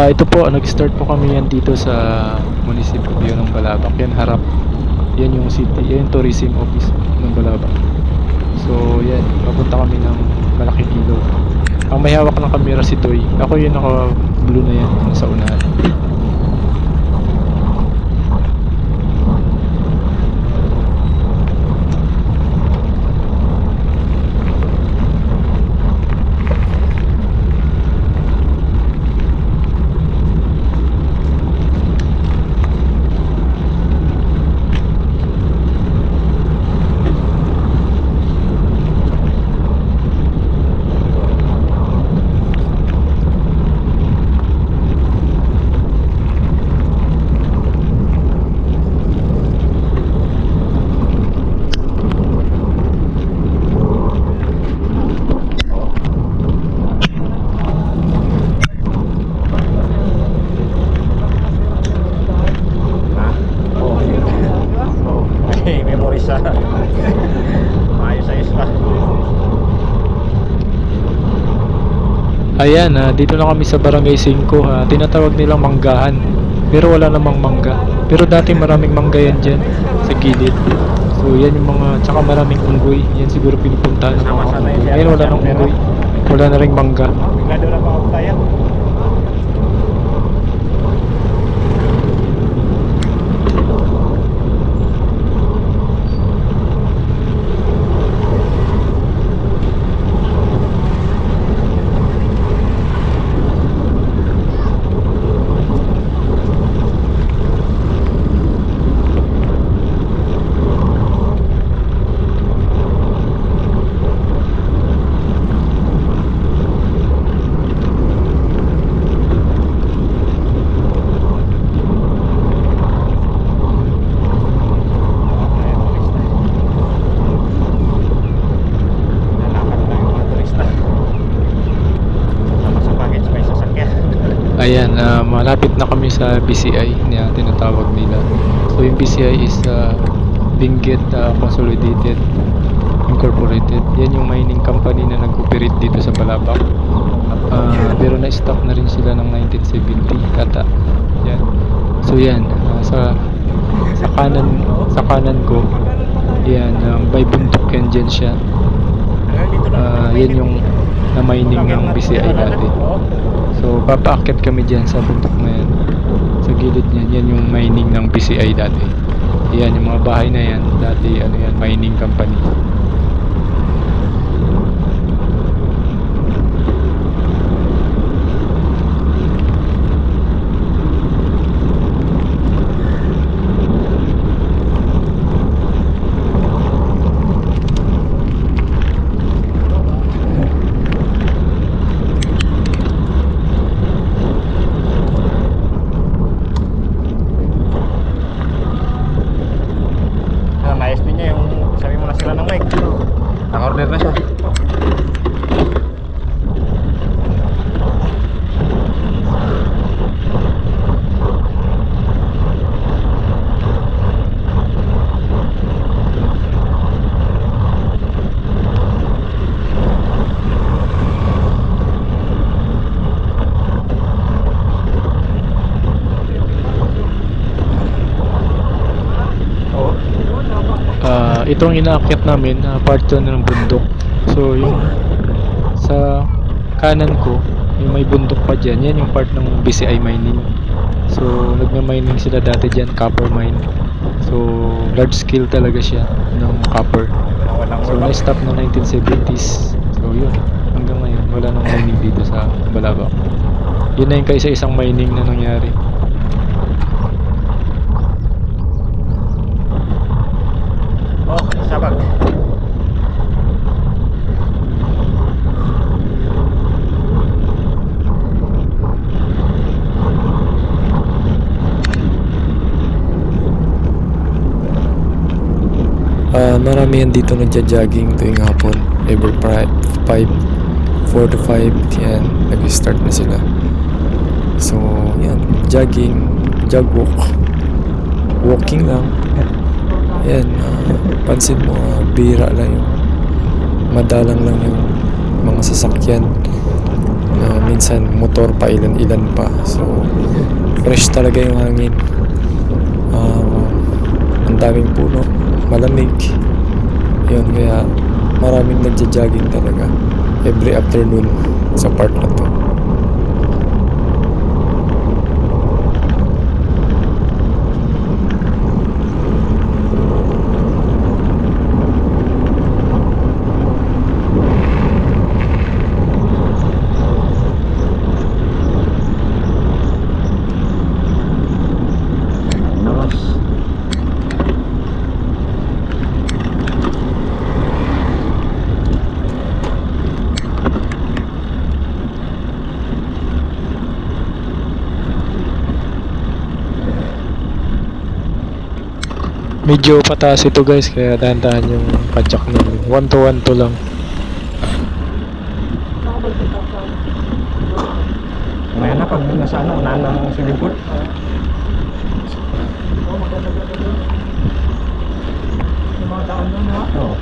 Ito po, nag-start po kami yan dito sa munisipyo ng Balabac. Yan harap. Yan yung city, yan yung tourism office ng Balabac. So yan, papunta kami ng Malaking Ilog. Ang may hawak ng camera si Toy. Ako yung naka-blue na yan, nasa unahan. Ayan, dito na kami sa Barangay 5. Tinatawag nilang manggahan. Pero wala namang mangga. Pero dati maraming mangga yan dyan sa gilid. So yan yung mga, tsaka maraming unggoy. Yan siguro pinupuntahan ng mga unggoy. Ngayon wala nang unggoy. Wala na ring mangga. Bigla doon na pa ako tayo. Ayan, malapit na kami sa BCI na tinatawag nila. So yung BCI is Benguet Consolidated Incorporated. Yan yung mining company na nag-operate dito sa Balabac. Pero na-stop na rin sila ng 1970 kata. Yan. So yan, sa kanan ko, yan, by bundok yan dyan siya. Yan yung na mining ng BCI dati. So papaakyat kami dyan sa bundok na yan. Sa gilid niyan, yan yung mining ng BCI dati. Yan, yung mga bahay na yan dati, ano yan, mining company. Naka-order na siya. Itong inaakyat namin, part 2 ng bundok. So yung sa kanan ko, yung may bundok pa dyan, yan yung part ng BCI mining. So nagme-mining sila dati dyan, copper mine. So large scale talaga siya ng copper. So na-stop na 1970s. So yun, hanggang ngayon wala nang mining dito sa Balabac. Yun na yung kaisa-isang mining na nangyari. Oh, sabag. Marami yan dito nagja-jogging tuwing hapon. Every 4 to 5 yan, nag-start na sila. So yan, jogging, jog walk, walking lang. Yan, pansin mo, bira lang yung madalang lang yung mga sasakyan. Minsan motor pa ilan-ilan pa. So fresh talaga yung hangin. Ang daming puno, malamig. Yun, kaya maraming nagja-jogging talaga every afternoon sa part na to. Medyo pataas ito guys, kaya dahan-dahan yung padjak namin. 1 to 1 to lang. Mamaya na pag nasa ano, unahan ng swimming pool. Yung mga taon doon ha? Oo.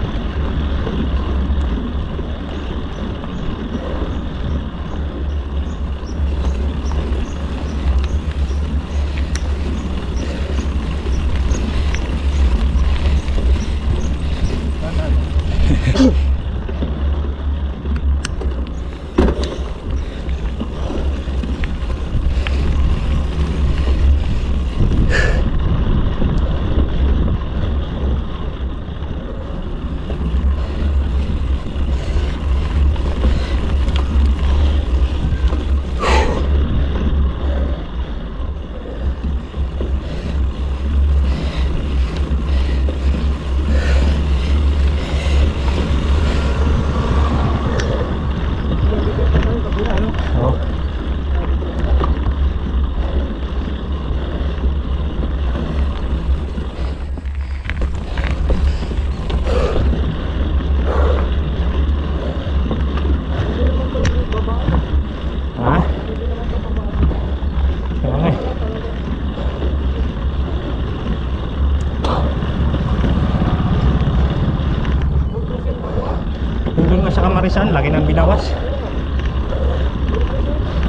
Sa Kamarisan, lagi nang binawas.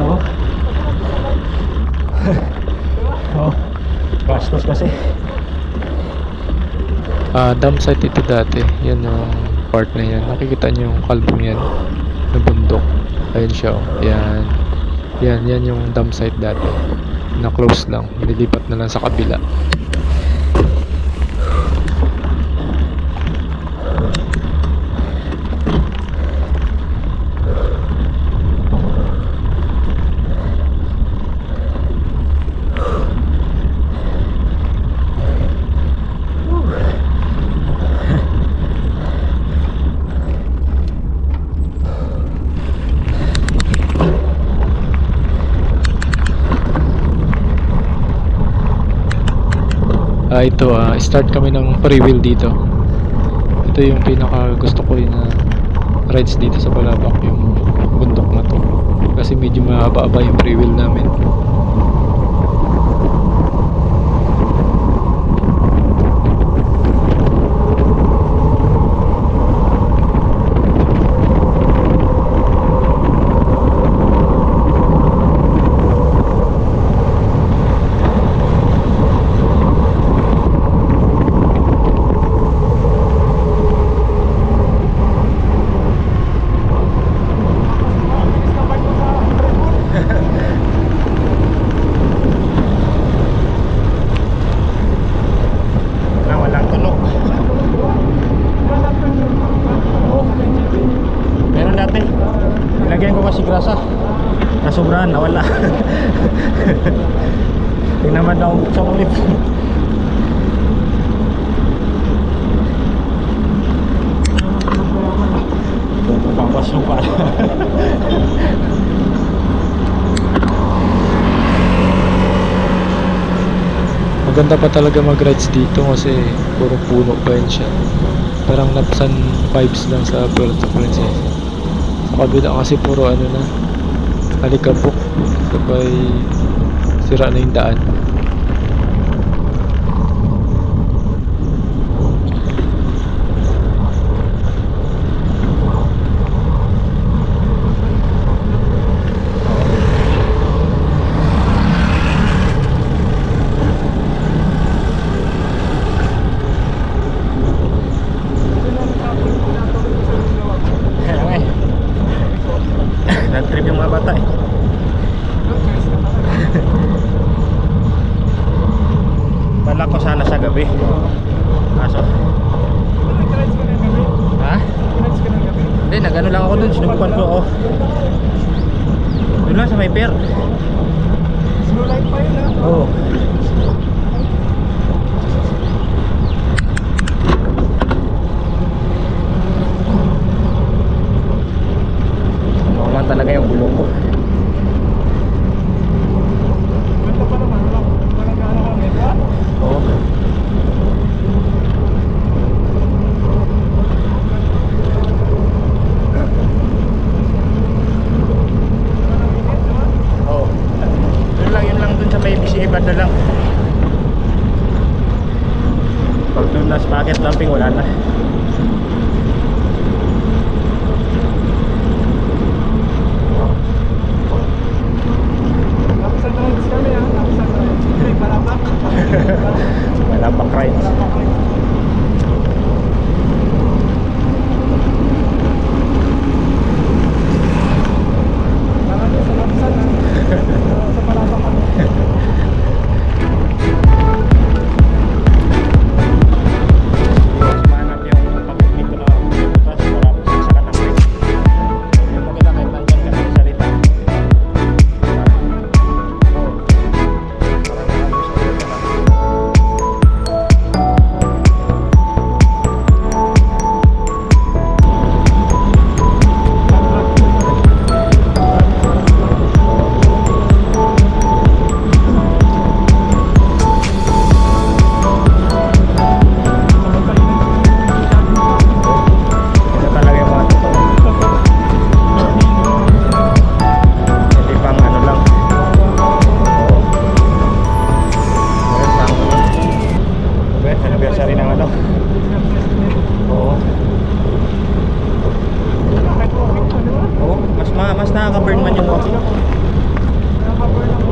Oo. Oo. Gastos kasi. Dam site ito dati. Yan yung part na yan. Nakikita nyo yung kalbong yan na bundok. Ayun siya. Oh. Yan. Yan yung dam site dati. Na-close lang. Nilipat na lang sa kabila. Ito, start kami ng free wheel dito. Ito yung pinaka gusto ko yung rides dito sa Balabac, yung bundok na to. Kasi medyo mahaba-haba yung free wheel namin. grasa. Nasobrahan, nawala. Tinamad na akong buksan ulit. Papasukan. Maganda pa talaga mag-rides dito kasi puro puno pa yun siya. Parang napsan vibes lang sa Puerto Princesa. Sa kabila kasi puro ano na, alikabok. Sabay sira na yung daan. Dala ko sana sa gabi. Kaso ha? Hindi, nagano lang ako dun. Sinubukan ko ako. Doon lang sa may pier. Slow light pa yun, ha? Oo. Normal talaga yung gulong ko. Ganda pa naman, walang gaano kami, ha? Oo. Oo. Yun lang dun sa may BCA banda lang. Pag dun na spaghetti dumping, wala na. Tapos ang rides kami, ha? Tapos ang rides. Hindi, palapak. Malapak rides. Parang yung sa lapsan, ha? Sa palapak kami. Iwas manap yung pagod dito na butas para sa kanapin. Yung maganda kahit nandyan ka sa salita. Oo. Parang nakabus ko na lang. Ito talaga yung mga totoo. Hindi pang ano lang. Oo. Meron pang anniversary ng ano. Oo. Kahit walking mo, di ba? Oo. Mas nakaka-burn man yung walking. Nakaka-burn ako.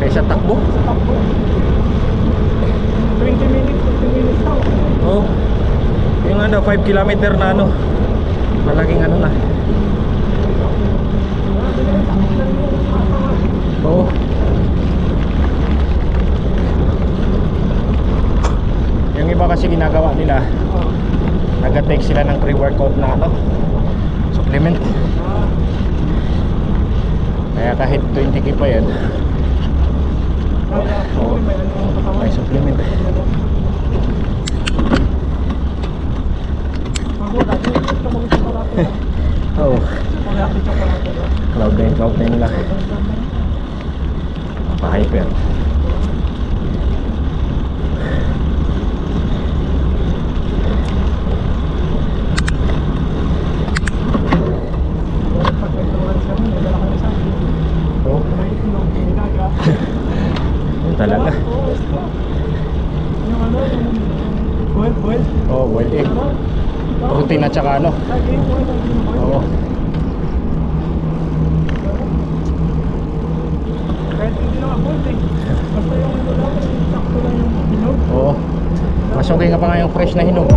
Kaysa takbo. Sa takbo. 20 minutes, 15 minutes daw. Oo. Yung ano, 5 kilometer na ano. Malaking ano na. Oo. Yung iba kasi ginagawa nila, nag-take sila ng pre-workout na ano, supplement. Kaya kahit 20k pa yan, oo, may supplement. Oo. Cloud 9 lang. Pa-hyper. Oo. Yun talaga. Yung ano, yung boil. Oo, boiled egg. Protein at saka ano. Lagi yung boil. Oo. Kahit hindi naman boil, eh. Basta yung ano lang, sakto lang yung hinog. Oo. Mas okay nga pa nga yung fresh na hinog.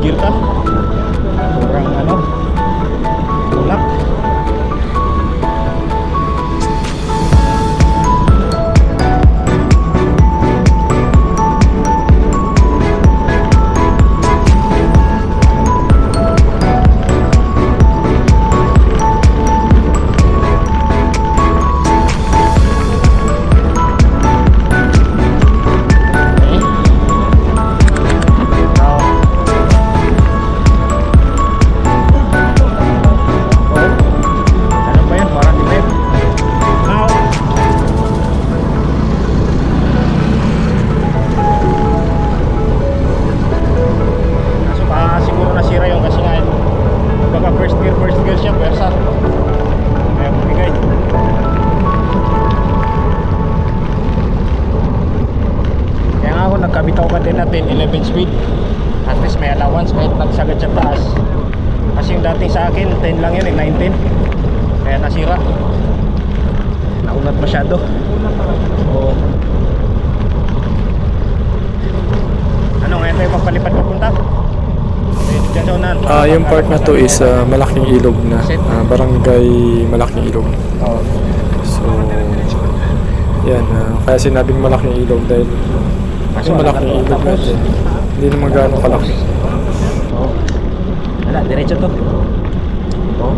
gear ka. Sobrang ano, tulak. Ano ba yan? Parang di ba yun? Now. Kaso baka siguro nasira yung kasi nga baka first gear siya, pwersa. Kaya bumigay. Kaya nga ako nagkabitaw ka din natin 11 speed. At least may allowance kahit nagsagad sa taas. Kasi yung dating sa akin 10 lang yun, 19. Kaya nasira. Naunat masyado. Oo. Ano ngayon tayo magpalipad papunta? Diyan sa unahan. Yung part na to is Malaking Ilog na. Barangay Malaking Ilog. Oo. So, yan. Kaya sinabing Malaking Ilog dahil yung Malaking Ilog natin, hindi naman gaano kalaki. Oo. Wala, diretso to. Oo.